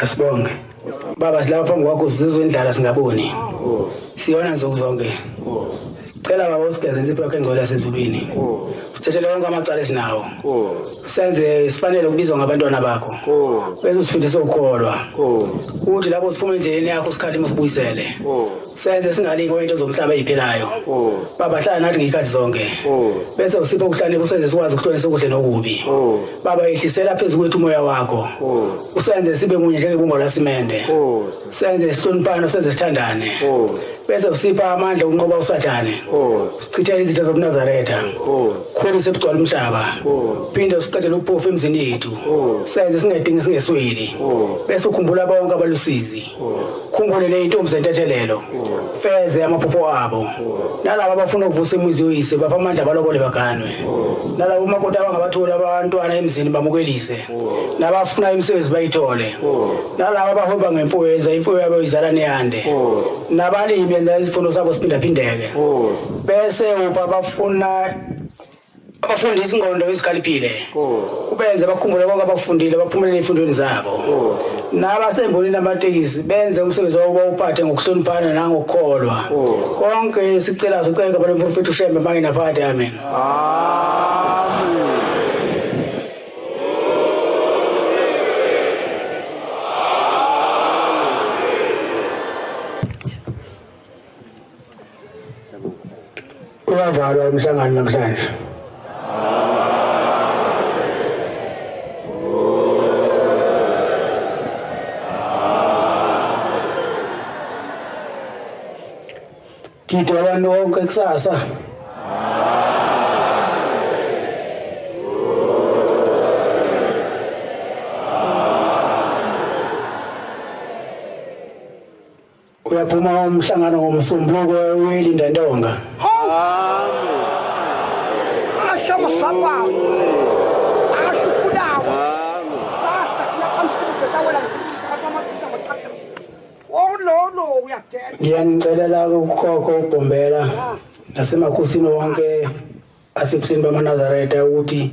Asibonge. Baba silapha phambi kwakho sizwe indlala singaboni. Siyona nsuku zonke. Cela baba usigeze insipho yakhe engcwele yasezulwini. Sithethele wonke amacala esinawo. Senze sifanele ukubizwa ngabantwana bakho. Bese usifundise ukukholwa. Uthi lapho siphuma endleleni yakho sikhalime sibuyisele. Senze singalingi into zomhlaba eziphilayo. Baba hlala nathi ngezikhathi zonke. Bese usipho ukuhlanipha usenze sikwazi ukuhlonisa okuhle nokubi. Baba ehlisela phezulu kwethu umoya wakho. Usenze sibe munye njengebumba lasimende. Senze sihloniphane senze sithandane. Bese usipha amandla ukunqoba usathane. Sichithele izitha zomNazaretha. Khulisa ebugcwala umhlaba. Phinde usiqedele uphofu emzini yethu. Senze singedingi singesweli. Bese ukhumbula bonke abalusizi. Khumbule le intombi zentethelelo. Feze amaphupho abo. Nalabo abafuna ukuvusa imizi yoyise bapha amandla abalobole baganwe. Nalabo umakoti abangabathola abantwana emzini bamukelise. Nabafuna imisebenzi bayithole. Nalabo abahoba ngemfuyo yenza imfuyo yabo izalane yande. Nabalimi yenza izifundo sabo siphindaphindeke. Bese abafuna abafundisa ingqondo ezikhaliphile. Kubenze bakhumbule konke abafundile baphumelele ezifundweni zabo. Nabasembonini amatekisi benze umsebenzi wabo bawuphathe ngokuhloniphana nangokukholwa. Konke sicela sicela bale mfowethu uShembe manje naphathi amen. Amen. Uyavalwa umhlangano namhlanje. Kita abantu bonke kusasa. Uyaphuma umhlangano ngomsombuluko welinda ndonga. Ashama sapa. Ashufudawa. Sasa kila kamsibe tawela. No, uyakhetha. Ngiyanicela ukukhokho uBhombela nasemakhosini wonke asekhulini bamaNazaretha ukuthi